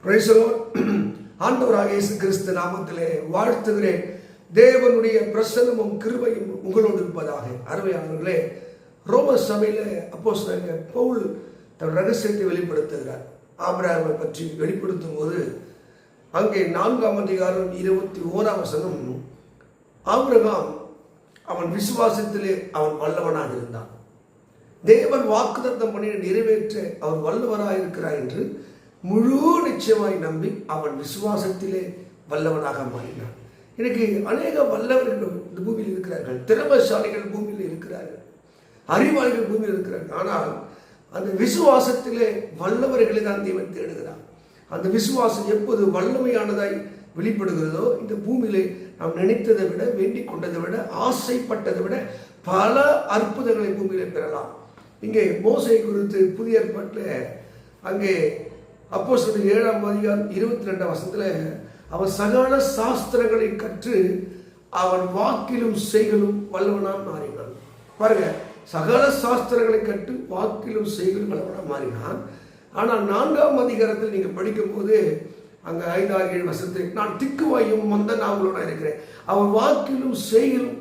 Praise the Lord. ஆண்டவராகிய இயேசு கிறிஸ்து நாமத்திலே வாழ்த்துகிறேன். தேவனுடைய பிரசன்னமும் கிருபையும் உங்களோடு இருப்பதாக. அருமையானவர்களே, ரோம சபையில அப்போஸ்தலன் பவுல் தன் ரகசியத்தை வெளிப்படுத்துகிறார். ஆபிரகாமை பற்றி வெளிப்படுத்தும் போது அங்கே 4ஆம் அதிகாரம் 21ஆம் வசனம், ஆபிரகாம் அவன் விசுவாசத்திலே அவன் வல்லவனாக இருந்தான். தேவன் வாக்குத்தத்தம் பண்ணி நிறைவேற்ற அவன் வல்லவராக இருக்கிறார் என்று முழு நிச்சயமாய் நம்பி அவன் விசுவாசத்திலே வல்லவனாக மாறினான். இன்னைக்கு அநேக வல்லவர்கள் இந்த பூமியில் இருக்கிறார்கள், திறமைசாலிகள் பூமியில் இருக்கிறார்கள், அறிவாளிகள் பூமியில் இருக்கிறார்கள். ஆனால் அந்த விசுவாசத்திலே வல்லவர்களை தான் தேவன் தேடுகிறார். அந்த விசுவாசம் எப்போது வல்லமையானதாய் வெளிப்படுகிறதோ, இந்த பூமியிலே நாம் நினைத்ததை விட, வேண்டிக் கொண்டதை விட, ஆசைப்பட்டதை விட பல அற்புதங்களை பூமியிலே பெறலாம். இங்கே மோசே குறித்து புதிய ஏற்பாட்டில் அங்கே அப்போஸ்தலர் 7ஆம் அதிகாரம் 22ஆம் வசனத்தில் அவன் சகல சாஸ்திரங்களை கற்று அவன் வாக்கிலும் செய்களும் வல்லவனாக மாறினான். பாருங்க, சகல சாஸ்திரங்களை கற்று வாக்கிலும் செய்களும் வல்லவனாக மாறினான். ஆனால் 4ஆம் அதிகாரத்தில் நீங்கள் படிக்கும் போது அங்கே 5, 6, 7 வசனத்தில் நான் திக்குவாயும் மந்த நாவலோட இருக்கிறேன். அவன் வாக்கிலும் செய்களும்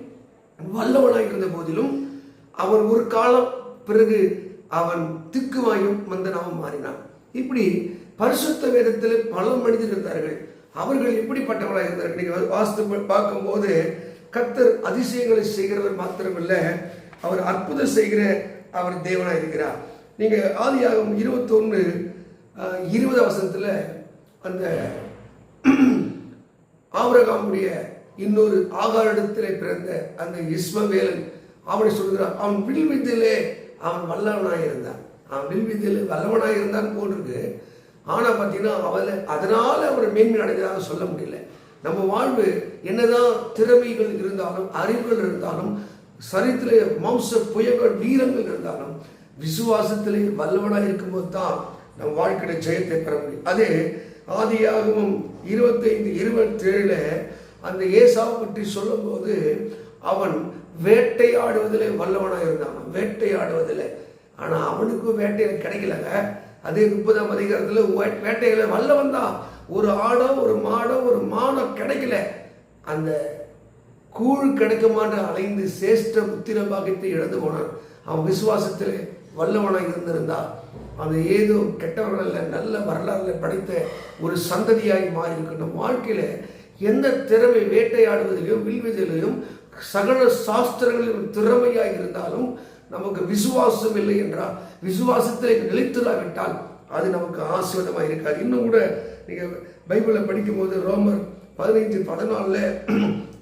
வல்லவனாக இருந்த போதிலும் அவன் ஒரு காலம் பிறகு அவன் திக்குவாயும் மந்தனாவும் மாறினான். இப்படி பரிசுத்த வேதத்தில் பல மனிதர் இருந்தார்கள். அவர்கள் எப்படிப்பட்டவர்களாக இருந்தார்கள்? நீங்கள் வாசித்து பார்க்கும்போது கர்த்தர் அதிசயங்களை செய்கிறவர் மாத்திரமல்ல, அவர் அற்புதம் செய்கிற அவர் தேவனாக இருக்கிறார். நீங்கள் ஆதியாகமம் 21:20 வசனத்தில் அந்த ஆபிரகாமுடைய இன்னொரு ஆகாரிடத்திலே பிறந்த அந்த இஸ்மவேலன் அவனை சொல்கிறான், அவன் வில்வித்திலே அவன் வல்லவனாக இருந்தான். அவன் வில்வித்திலே வல்லவனாக இருந்தான் போன்றிருக்கு. ஆனால் பார்த்தீங்கன்னா அதனால அவர் மேன்மை அடைந்ததாக சொல்ல முடியல. நம்ம வாழ்வு என்னதான் திறமைகள் இருந்தாலும், அறிவுகள் இருந்தாலும், சரித்திலே மாம்ச புயங்கள் வீரங்கள் இருந்தாலும், விசுவாசத்திலே வல்லவனாக இருக்கும்போது தான் நம் வாழ்க்கையில ஜெயத்தை பெற முடியும். அதே ஆதியாகமம் 25:27 அந்த ஏசாவை பற்றி சொல்லும் போது அவன் வேட்டையாடுவதிலே வல்லவனாக இருந்தான். வேட்டையாடுவதில், ஆனால் அவனுக்கும் வேட்டையில கிடைக்கலங்க. அதே 30ஆம் அதிகாரத்தில் வேட்டையில வல்லவன் தான். ஒரு ஆடோ ஒரு மாடோ ஒரு மானோ கிடைக்கல. அந்த கூழ் கிடைக்குமாறு அலைந்து சேஷ்ட புத்திர பாக்கியத்தை இழந்து போனான். அவன் விசுவாசத்திலே வல்லவனாக இருந்திருந்தா அது ஏதோ கெட்டவர்கள் அல்ல, நல்ல வரலாறுல படைத்த ஒரு சந்ததியாகி மாறி இருக்கு. நம்ம வாழ்க்கையில எந்த திறமை வேட்டையாடுவதிலையும் வில்வதிலையும் சகல சாஸ்திரங்களிலும் திறமையாக இருந்தாலும் நமக்கு விசுவாசம் இல்லை என்றால், விசுவாசத்தை நிலைத்துள்ளாவிட்டால் அது நமக்கு ஆசீர்வாதமாக இருக்காது. இன்னும் கூட நீங்கள் பைபிளை படிக்கும்போது ரோமர் 15:14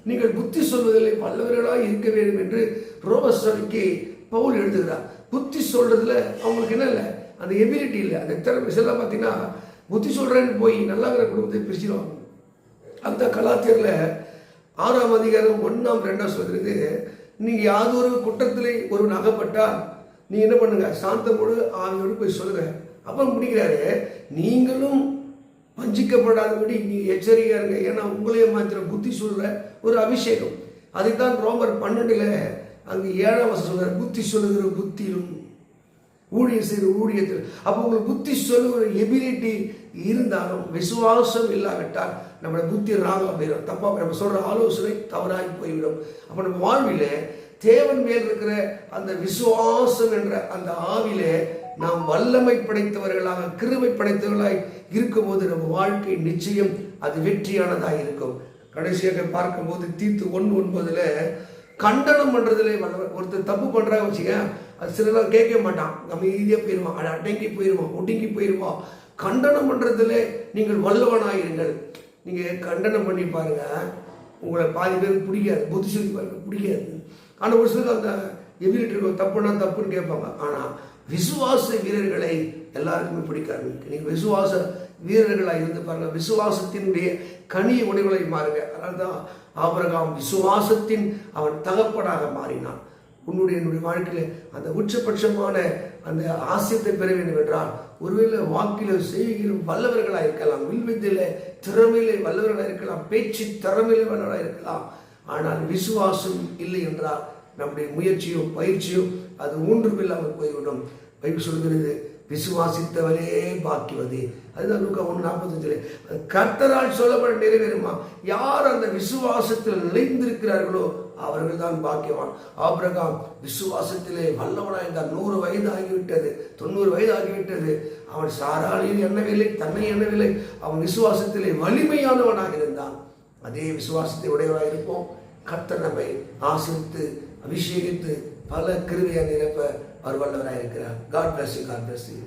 நீங்கள் புத்தி சொல்வதில் வல்லவர்களாக இருக்க வேண்டும் என்று ரோமர் சபைக்கு பவுல் எழுதுகிறார். புத்தி சொல்றதுல அவங்களுக்கு என்ன இல்லை, அந்த எபிலிட்டி இல்லை, அந்த திறமை. சில பார்த்தீங்கன்னா புத்தி சொல்றேன்னு போய் நல்லாங்கிற குடும்பத்தை பிரிச்சிடுவாங்க. அந்த கலாச்சாரத்தில் 6ஆம் அதிகாரம் 1, 2 சொல்றது, நீங்க யாதொரு குற்றத்திலே ஒருவன் அகப்பட்டால் நீ என்ன பண்ணுங்க, சாந்தமோடு ஆவியோடு போய் சொல்லுங்க. அப்புறம் முடிக்கிறாரு, நீங்களும் வஞ்சிக்கப்படாதபடி நீ எச்சரிக்கையா இருங்க, ஏன்னா உங்களையே மாத்திர புத்தி சொல்ற ஒரு அபிஷேகம். அதைத்தான் ரோமர் 12 அங்கு 7ஆம் வசனம் சொல்ற, புத்தி சொல்லுகிற புத்தியிலும் ஊழியம் செய்கிற ஊழியத்தில். அப்போ உங்களுக்கு புத்தி சொல்லுகிற எபிலிட்டி இருந்தாலும் விசுவாசம் இல்லாவிட்டால் நம்மளோட புத்தி ராங்கா போயிடும், தப்பா நம்ம சொல்ற ஆலோசனை தவறாகி போய்விடும். அப்போ நம்ம வாழ்வில தேவன் மேல் இருக்கிற அந்த விசுவாசம் என்ற அந்த ஆவிலே நாம் வல்லமை படைத்தவர்களாக, கிருபை படைத்தவர்களாக இருக்கும்போது நம்ம வாழ்க்கை நிச்சயம் அது வெற்றியானதாக இருக்கும். கடைசியாக பார்க்கும்போது தீத்து 1:9 கண்டனம் பண்றதுல ஒருத்தர் தப்பு பண்றாங்க வச்சுக்க, அது சிலர் கேட்க மாட்டான், நம்ம ஈஸியாக போயிடுவான், அடங்கி போயிடுவான், ஒடுங்கி போயிடுவான். கண்டனம் பண்றதுல நீங்கள் வல்லவனாயிருங்கள். நீங்க கண்டனம் பண்ணி பாருங்க, உங்களை பாதி பேருக்கு பிடிக்காது, புத்தி சொல்லி பாருங்க பிடிக்காது. ஆனால் ஒரு சிலர் அந்த எபிலிட்டி தப்புனா தப்புன்னு கேட்பாங்க. ஆனால் விசுவாச வீரர்களை எல்லாருக்குமே பிடிக்காது. நீங்க விசுவாச வீரர்களாக இருந்து பாருங்க, விசுவாசத்தினுடைய கனிய உடைகளை மாறுங்க. அதனால்தான் ஆபிரகாம் விசுவாசத்தின் அவன் தகப்பனாக மாறினான். என்னுடைய வாழ்க்கையில் அந்த உச்சபட்சமான அந்த ஆசியத்தை பெற வேண்டும் என்றால், ஒருவேளை வாக்கில செய்கிலும் வல்லவர்களாக இருக்கலாம், வில்வித்தில திறமையிலே வல்லவர்களாக இருக்கலாம், பேச்சு திறமையிலே வல்லவர்களாக இருக்கலாம். ஆனால் விசுவாசம் இல்லை என்றால் நம்முடைய முயற்சியும் பயிற்சியும் அது ஒன்றுமில்லாமல் போய்விடும். பைபிள் சொல்கிறது, விசுவாசித்தவனே பாக்கியவதி. அதுதான் லூக்கா 1:45 கர்த்தரால் சொல்லப்பட நிறைவேறுமா. யார் அந்த விசுவாசத்தில் நிலைந்திருக்கிறார்களோ அவர்கள் தான் பாக்கியவான். ஆபிரகாம் விசுவாசத்திலே வல்லவனாய் இருந்தார். 100 வயது ஆகிவிட்டது, 90 வயது ஆகிவிட்டது. அவன் சாராளையும் எண்ணவில்லை, தன்னை எண்ணவில்லை. அவன் விசுவாசத்திலே வலிமையானவனாக இருந்தான். அதே விசுவாசத்தை உடையவனாக இருப்போம். கர்த்தர் நம்மை ஆசீர்வதித்து அபிஷேகித்து பல கிருபையை நிரப்ப அவர் வல்லவராக இருக்கிறார். God bless you.